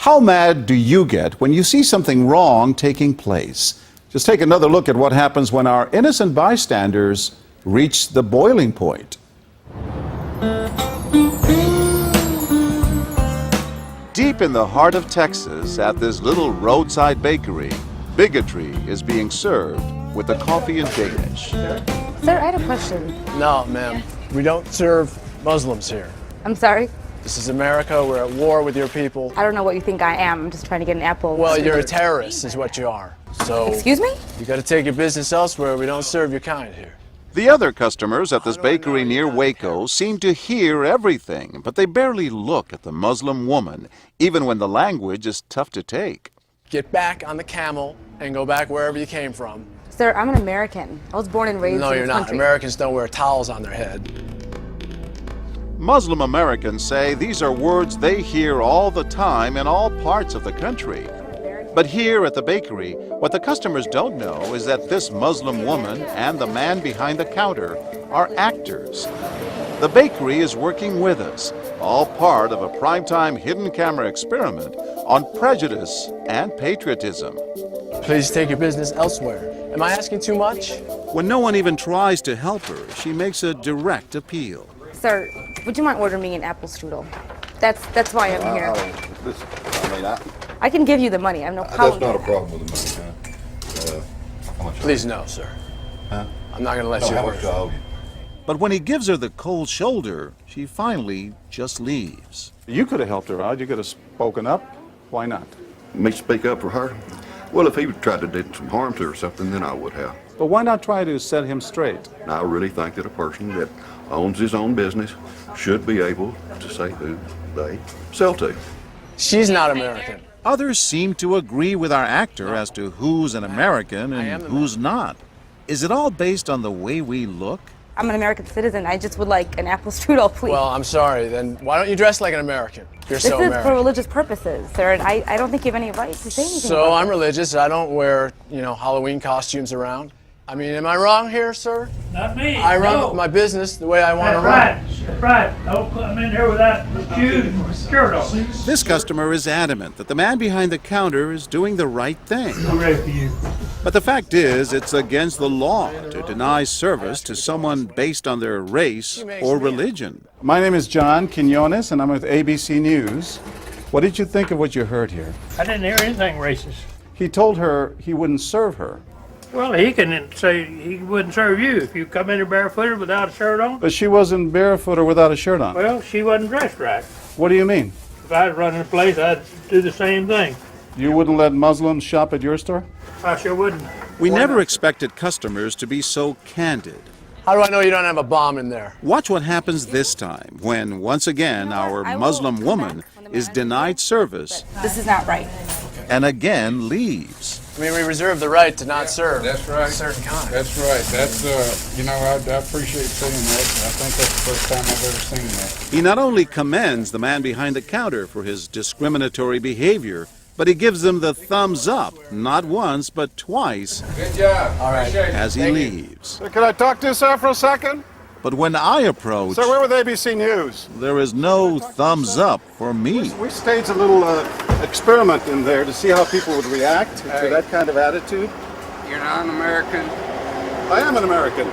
How mad do you get when you see something wrong taking place? Just take another look at what happens when our innocent bystanders reach the boiling point. Deep in the heart of Texas, at this little roadside bakery, bigotry is being served with the coffee in Danish. Sir, I had a question. No, ma'am. We don't serve Muslims here. I'm sorry? This is America. We're at war with your people. I don't know what you think I am. I'm just trying to get an apple. Well, you're a terrorist is what you are. So, excuse me? You got to take your business elsewhere. We don't serve your kind here. The other customers at this bakery near Waco seem to hear everything, but they barely look at the Muslim woman, even when the language is tough to take. Get back on the camel and go back wherever you came from. Sir, I'm an American. I was born and raised in this country. No, you're not. Americans don't wear towels on their head. Muslim Americans say these are words they hear all the time in all parts of the country. But here at the bakery, what the customers don't know is that this Muslim woman and the man behind the counter are actors. The bakery is working with us, all part of a primetime hidden camera experiment on prejudice and patriotism. Please take your business elsewhere. Am I asking too much? When no one even tries to help her, she makes a direct appeal. Sir, would you mind ordering me an apple strudel? That's why I'm here. I can give you the money. I have no problem. That's not a problem with the money, huh? How much? Please no, sir. Huh? I'm not going to let you. How much do I owe you? But when he gives her the cold shoulder, she finally just leaves. You could have helped her out. You could have spoken up. Why not? Me speak up for her? Well, if he would try to do some harm to her or something, then I would have. But why not try to set him straight? And I really think that a person that owns his own business should be able to say who they sell to. She's not American. Others seem to agree with our actor as to who's an American and who's not. Is it all based on the way we look? I'm an American citizen. I just would like an apple strudel, please. Well, I'm sorry. Then why don't you dress like an American? You're so American. This is for religious purposes, sir, and I don't think you have any right to say anything So about I'm religious. I don't wear, Halloween costumes around. I mean, am I wrong here, sir? Not me. I run my business the way I want to run. That's right. Don't put them in here without shoes and shirt on. This customer is adamant that the man behind the counter is doing the right thing. I'm ready for you. But the fact is, it's against the law to deny service to someone based on their race or religion. My name is John Quinones, and I'm with ABC News. What did you think of what you heard here? I didn't hear anything racist. He told her he wouldn't serve her. Well, he can say he wouldn't serve you if you come in here barefooted without a shirt on. But she wasn't barefoot or without a shirt on. Well, she wasn't dressed right. What do you mean? If I was running the place, I'd do the same thing. You wouldn't let Muslims shop at your store? I sure wouldn't. We never expected customers to be so candid. How do I know you don't have a bomb in there? Watch what happens this time when, once again, our Muslim woman is denied service. This is not right. And again leaves. I mean, we reserve the right to not serve. That's right. Certain kind. That's right. That's, I appreciate seeing that. I think that's the first time I've ever seen that. He not only commends the man behind the counter for his discriminatory behavior, but he gives him the thumbs up, not once, but twice. Good job. All right. As he leaves. Sir, can I talk to you, sir, for a second? But when I approach, Sir, we're with ABC News. there is no thumbs up for me. We staged a little experiment in there to see how people would react to that kind of attitude. You're not an American. I am an American.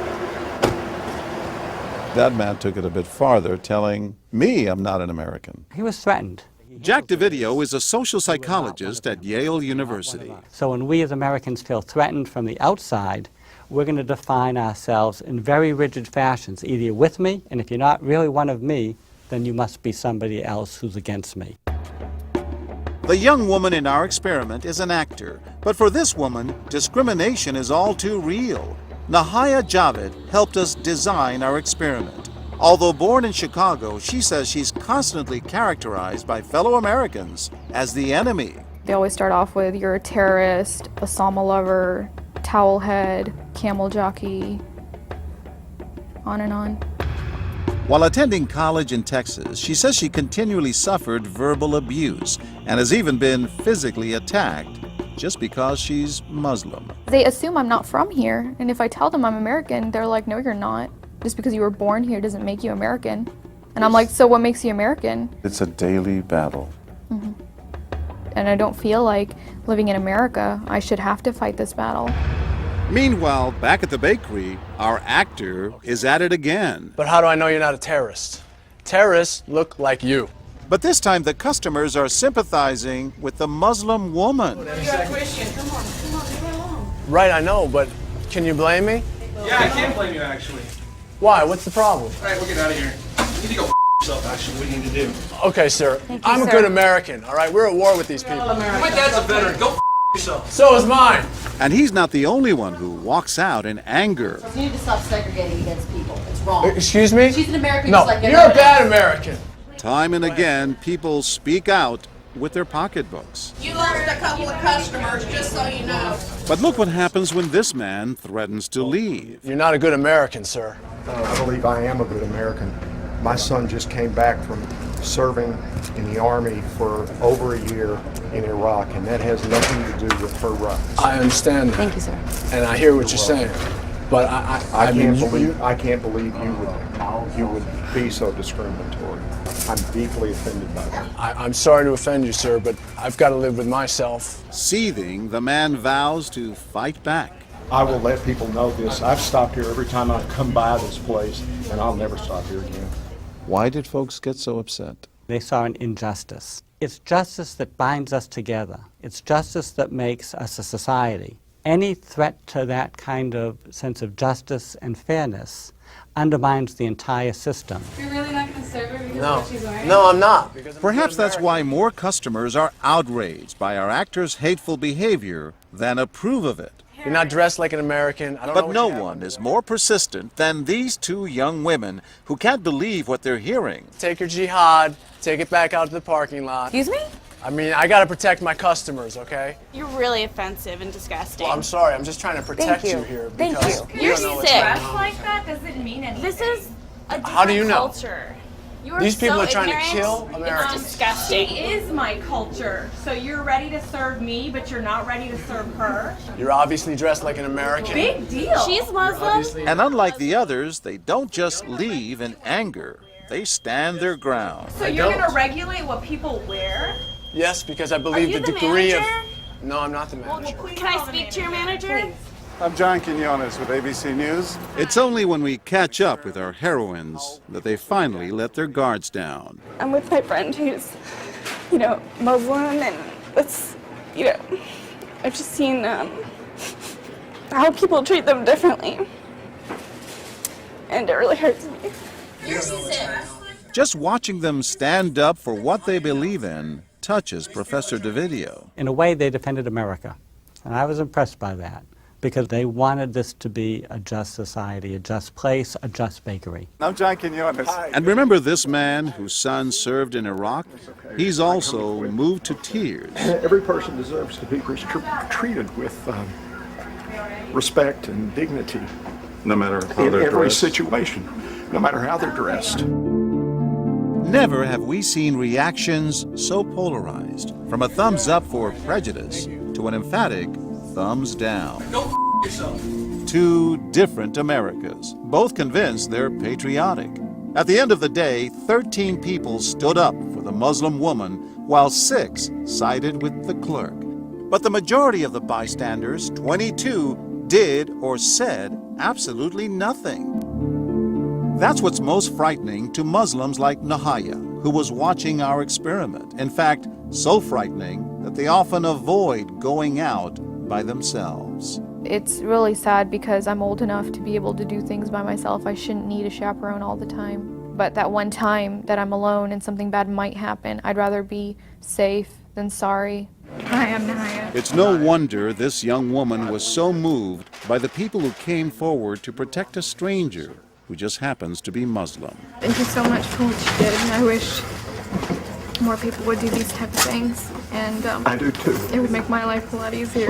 That man took it a bit farther, telling me I'm not an American. He was threatened. Jack DeVideo is a social psychologist at Yale University. So when we as Americans feel threatened from the outside, we're going to define ourselves in very rigid fashions. Either you're with me, and if you're not really one of me, then you must be somebody else who's against me. The young woman in our experiment is an actor, but for this woman, discrimination is all too real. Nahaya Javed helped us design our experiment. Although born in Chicago, she says she's constantly characterized by fellow Americans as the enemy. They always start off with, you're a terrorist, Osama lover, towel head, camel jockey, on and on. While attending college in Texas, she says she continually suffered verbal abuse and has even been physically attacked just because she's Muslim. They assume I'm not from here, and if I tell them I'm American, they're like, no, you're not. Just because you were born here doesn't make you American. And I'm like, so what makes you American? It's a daily battle. and I don't feel like living in America, I should have to fight this battle. Meanwhile, back at the bakery, our actor is at it again. But how do I know you're not a terrorist? Terrorists look like you. But this time the customers are sympathizing with the Muslim woman. You're a Christian. Come on, get along. Right, I know, but can you blame me? Yeah, I can't blame you, actually. Why? What's the problem? All right, we'll get out of here. You need to go yourself, actually. What do you need to do? Okay, sir. Thank you, I'm a sir. good American, all right? We're at war with these people. My dad's a veteran. Go yourself. So is mine. And he's not the only one who walks out in anger. You need to stop segregating against people. It's wrong. Excuse me? She's an American No, just like you're a everyone bad else. American. Time and again, people speak out with their pocketbooks. You lost a couple of customers, just so you know. But look what happens when this man threatens to leave. You're not a good American, sir. I believe I am a good American. My son just came back from serving in the Army for over a year in Iraq, and that has nothing to do with her rights. I understand that. Thank you, sir. And I hear what you're saying. But I mean, I can't believe you would be so discriminatory. I'm deeply offended by that. I'm sorry to offend you, sir, but I've got to live with myself. Seething, the man vows to fight back. I will let people know this. I've stopped here every time I've come by this place, and I'll never stop here again. Why did folks get so upset? They saw an injustice. It's justice that binds us together. It's justice that makes us a society. Any threat to that kind of sense of justice and fairness undermines the entire system. You're really not going to serve her because of what she's wearing? No, I'm not. Perhaps that's why more customers are outraged by our actor's hateful behavior than approve of it. You're not dressed like an American. I don't know But what no you have one on. is more persistent than these two young women who can't believe what they're hearing. Take your jihad, take it back out to the parking lot. Excuse me? I mean, I got to protect my customers, okay? You're really offensive and disgusting. Well, I'm sorry. I'm just trying to protect Thank you. you here. Thank because you. You're don't know what's sick. going on. Like that doesn't mean anything. This is a different How do you know? culture. You are These people so are trying to ignorant. kill Americans. It's disgusting. She is my culture. So you're ready to serve me, but you're not ready to serve her. You're obviously dressed like an American. Big deal. She's Muslim. And unlike the others, they don't just leave in anger. They stand their ground. So you're going to regulate what people wear? Yes, because I Are believe you the the degree manager? of... No, I'm not the manager. Can I speak to your manager? I'm John Quinones with ABC News. It's only when we catch up with our heroines that they finally let their guards down. I'm with my friend who's, Muslim, and it's, I've just seen how people treat them differently. And it really hurts me. You're sick. Just watching them stand up for what they believe in touches Professor DeVidio. In a way, they defended America. And I was impressed by that, because they wanted this to be a just society, a just place, a just bakery. I'm John Quinones. And remember this man whose son served in Iraq? He's also moved to tears. Every person deserves to be treated with respect and dignity. No matter how In they're every dressed. situation, no matter how they're dressed. Never have we seen reactions so polarized, from a thumbs up for prejudice to an emphatic thumbs down. Go yourself. Two different Americas, both convinced they're patriotic. At the end of the day, 13 people stood up for the Muslim woman, while 6 sided with the clerk. But the majority of the bystanders, 22, did or said absolutely nothing. That's what's most frightening to Muslims like Nahaya, who was watching our experiment. In fact, so frightening that they often avoid going out by themselves. It's really sad because I'm old enough to be able to do things by myself. I shouldn't need a chaperone all the time. But that one time that I'm alone and something bad might happen, I'd rather be safe than sorry. Hi, I'm Nahaya. It's no wonder this young woman was so moved by the people who came forward to protect a stranger who just happens to be Muslim. Thank you so much for what you did. I wish more people would do these type of things. And I do too. it would make my life a lot easier.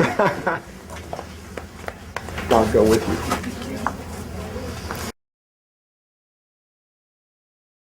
God go with you.